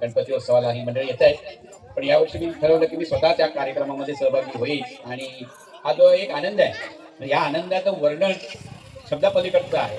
गणपती उत्सवाला ही मंडळी येत आहेत. पण यावर्षी मी ठरवलं की मी स्वतः त्या कार्यक्रमामध्ये सहभागी होईल आणि हा जो एक आनंद आहे या आनंदाचं वर्णन शब्दापलीकडचं आहे.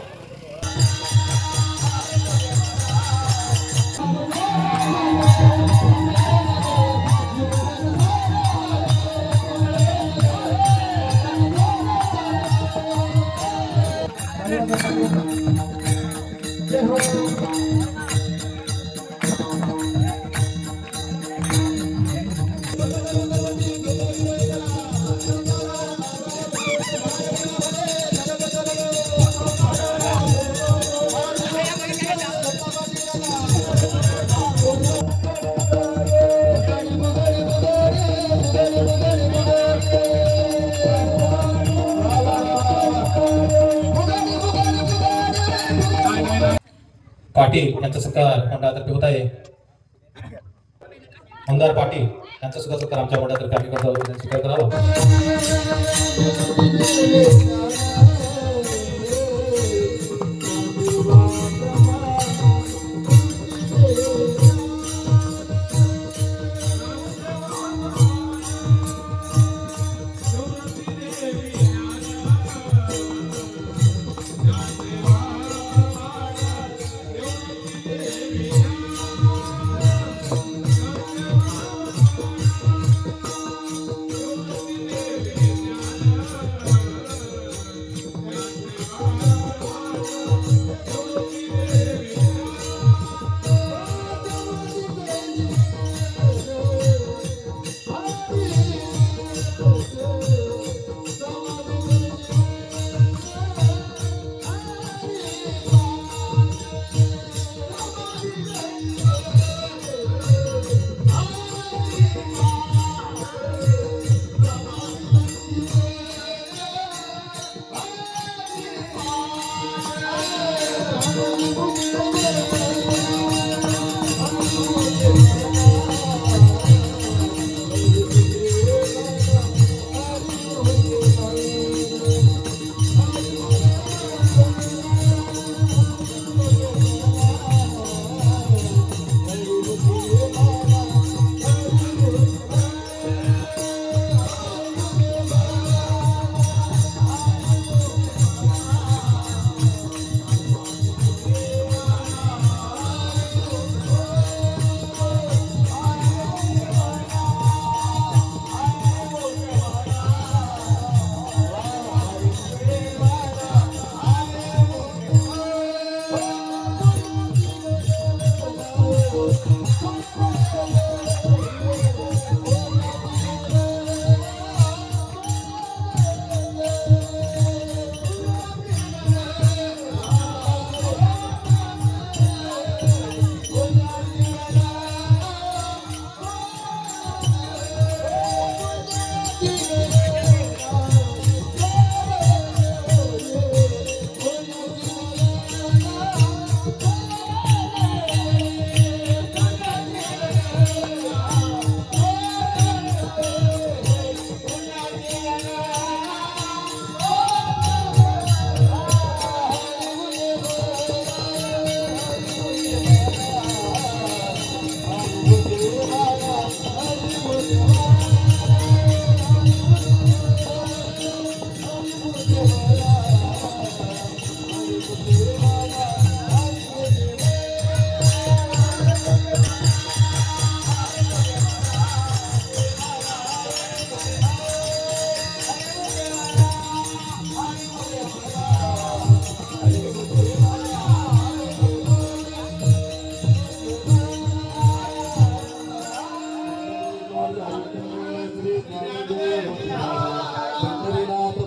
पाटील यांचा सत्कार मंडळातर्फे होत आहे. मंदार पाटील यांचा सुद्धा सत्कार आमच्या मंडळातर्फे आम्ही करतो, त्यांनी स्वीकार करावा.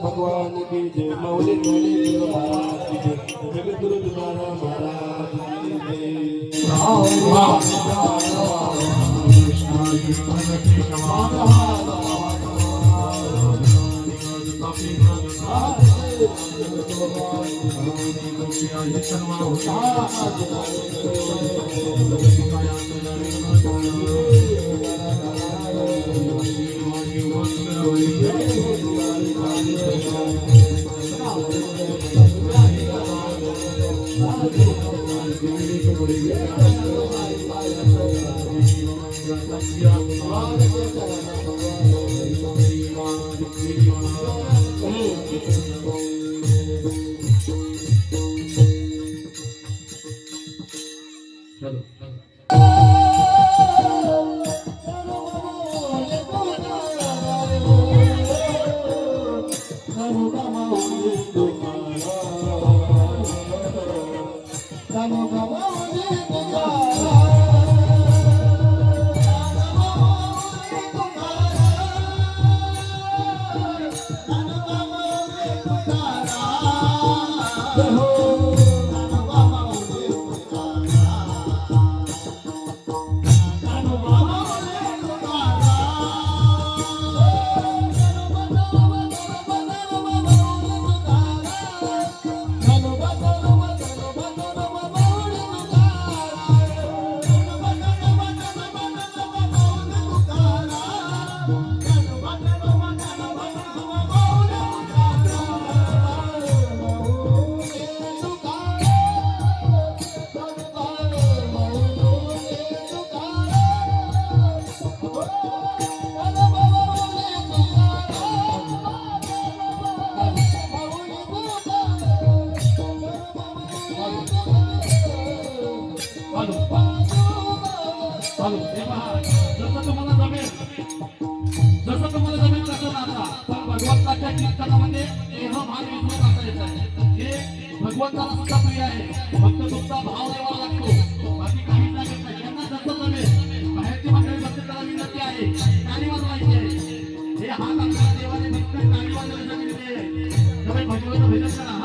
भगवान की जय, मौली मौली महाराज की जय, जगतगुरु तुकाराम महाराज की जय। Thank you. जसं तुम्हाला जमेल तसं नाचा. पण भगवंताच्या कीर्तनामध्ये देह भाग विसरू नका येत आहे. हे भगवंताला सुद्धा प्रिय आहे. फक्त तुमचा भाव द्यावा लागतो, बाकी काही लागत नाही. यांना जसं जमेल. बाहेरची मंडळी फक्त त्याला विनंती आहे, टाळी वाजवायची आहे. हे हात आपल्याला देवाने फक्त टाळी वाजवायला दिलेली आहे. तुम्ही भगवंत भजन करा.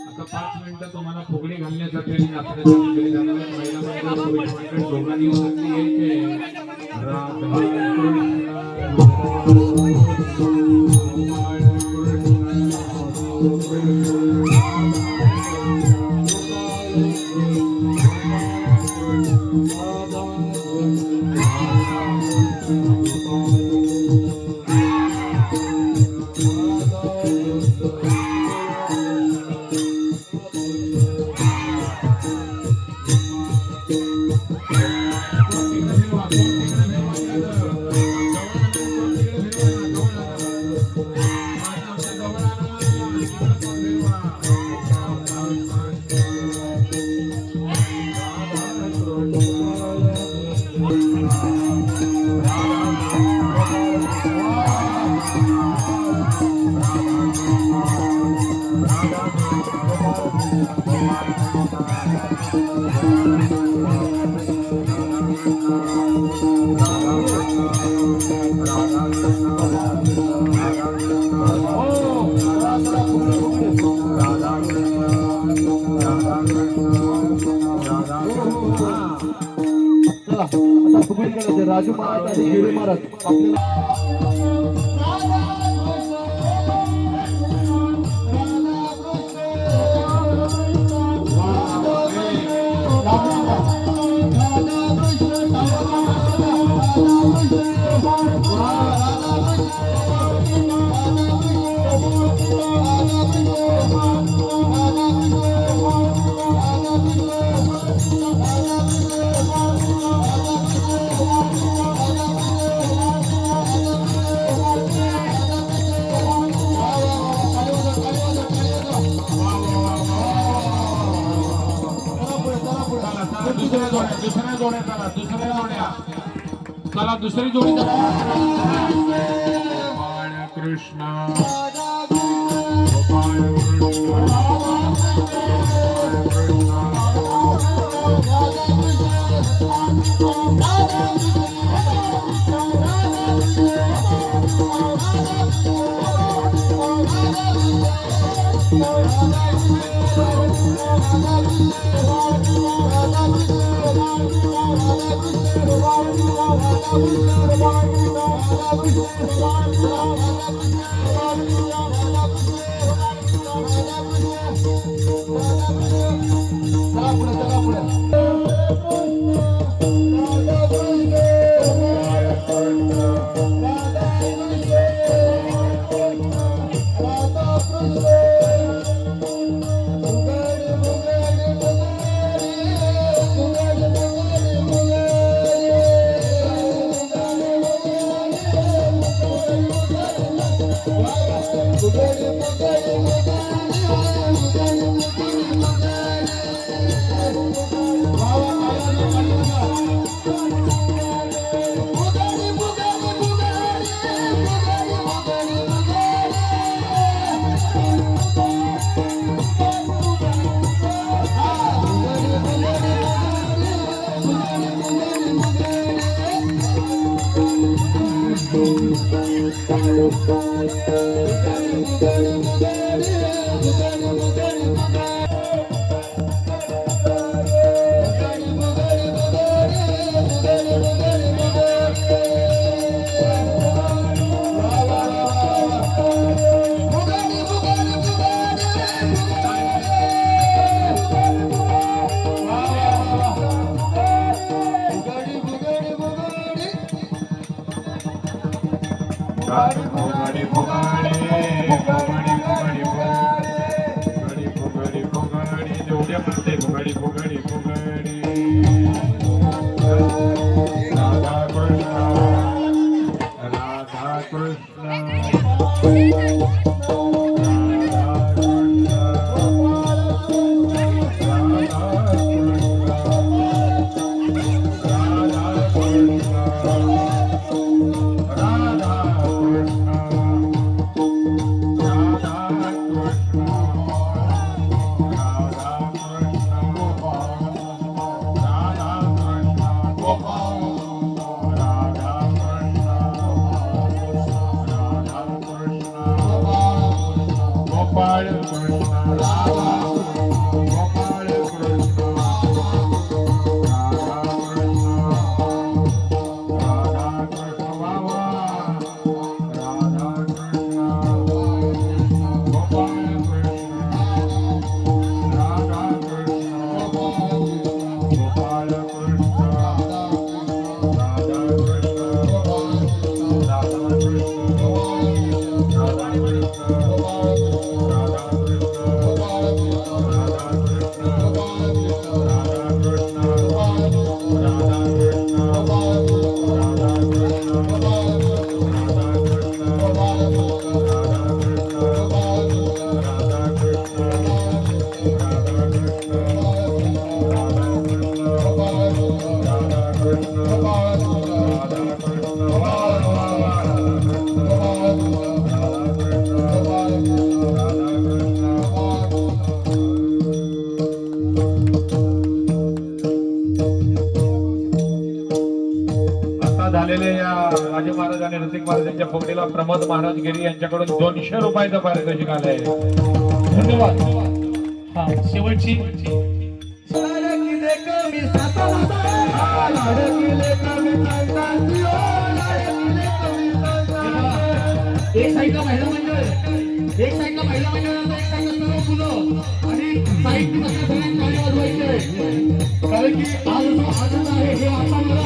आता 5 मिनिटं तुम्हाला फुगडी घालण्यासाठी आणि नाचण्याच्या मंडळी जाणार आहेत. महिला मंडळ, पुरुष मंडळ दोघांनी वरती यायचे. राधा कृष्ण चला आता फुगडी करायचे राजू महाराज आणि गिरी महाराज आपल्याला दुसऱ्या जोड्या चला दुसरी जोडी गोपाळ कृष्ण आलेले या राजे महाराज आणि ऋतिक महाराज यांच्या फुगडीला प्रमोद महाराज गिरी यांच्याकडून 200 रुपयाचं पारितोषिक आलंय. धन्यवाद. हा शेवटची एक साईडला महिला मंडळ, एक साईडला महिला मंडळ, एक साईडला सर्व मुलं आणि साईडला सगळ्यांनी ताली वाजवायचे. कारण की आज जो आनंद आहे हे आता मला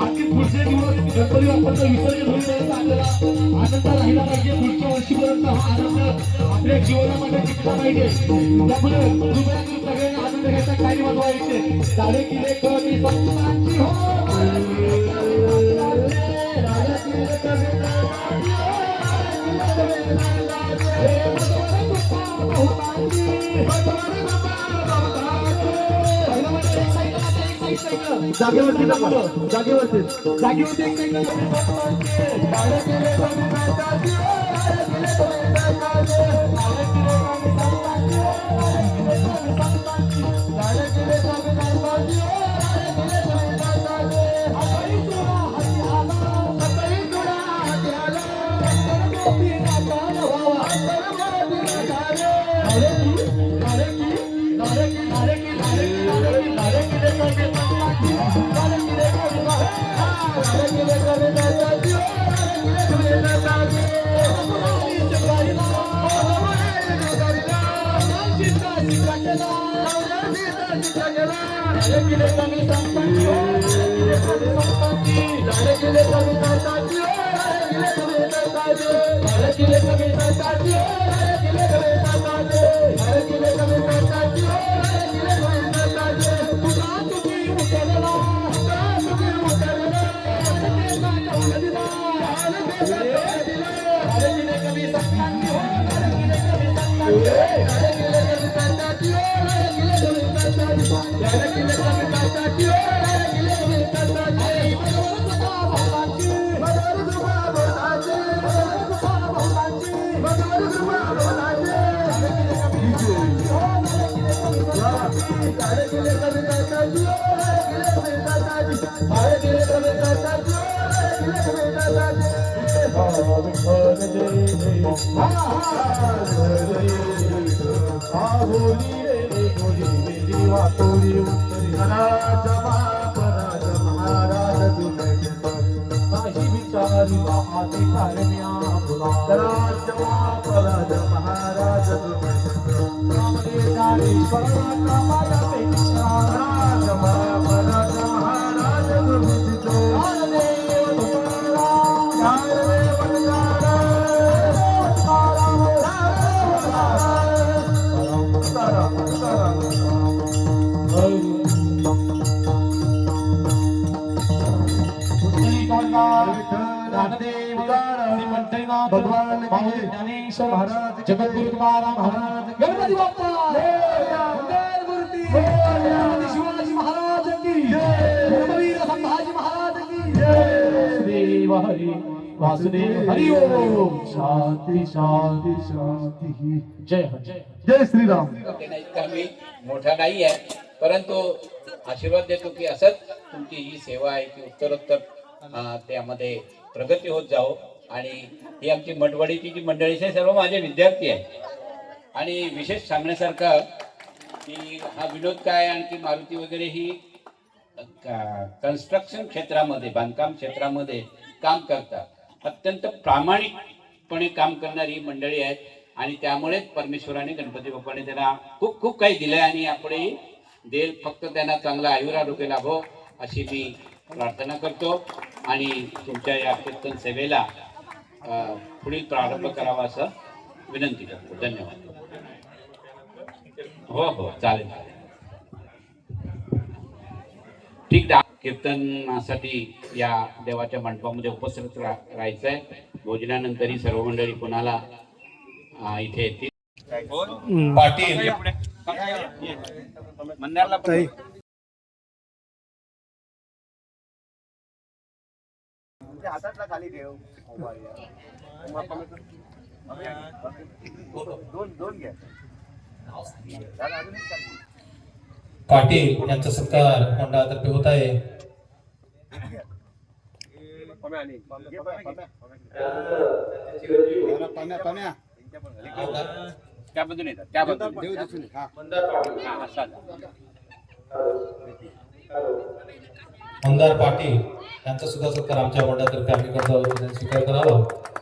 आणखी पुढचे दिवस गणपती बाप्पाचं विसर्जन होईपर्यंत आपल्याला आनंद राहिला पाहिजे. पुढच्या वर्षीपर्यंत हा आनंद आपल्या जीवनामध्ये टिकला पाहिजे. त्यामुळे कृपया सगळ्यांना आनंद घ्यायचा, ताली वाजवायचे. साडे किले कमी संतांची हो जागेवरती जागेवरती जागेवरती एक जगद्गुरु तुकाराम महाराज, गणपती बाप्पा, मंगलमूर्ती, शिवाजी महाराज की जय, धर्मवीर संभाजी महाराज की जय, श्री हरी वासुदेव हरि ओम, शांती शांती शांती, जय जय जय श्रीराम. इतका मी मोठा नाही आहे, परंतु आशीर्वाद देतो की असंच तुमची ही सेवा आहे की उत्तरोत्तर त्यामध्ये प्रगती होत जाओ. आणि ही आमची मठवाडीची जी मंडळी आहे सर्व माझे विद्यार्थी आहे. आणि विशेष सांगण्यासारखं की हा विनोद काय आणखी मारुती वगैरे ही कन्स्ट्रक्शन क्षेत्रामध्ये, बांधकाम क्षेत्रामध्ये काम करतात. अत्यंत प्रामाणिकपणे काम करणारी मंडळी आहेत. आणि त्यामुळेच परमेश्वराने, गणपती बाप्पाने त्यांना खूप खूप काही दिलंय आणि यापुढेही देईल. फक्त त्यांना चांगला आयुरारोग्य लाभो अशी मी प्रार्थना करतो. आणि तुमच्या या कीर्तन सेवेला पुढील प्रारंभ करावा असं विनंती करतो. धन्यवाद. हो हो चालेल. ठीक आहे. कीर्तनासाठी या देवाच्या मंडपामध्ये उपस्थित राहायचं आहे. भोजनानंतरही सर्व मंडळी कोणाला इथे येतील. पाटील हातातला खाली ठेव. दोन घ्या. पाटील यांचा सत्कार मंडळातर्फे होत आहे. त्याबद्दल येतात त्याबद्दल मंदार पाटील यांचा सुद्धा सत्कार आमच्या मंडळातर्फे आम्ही करतो, त्यांनी स्वीकार करावा.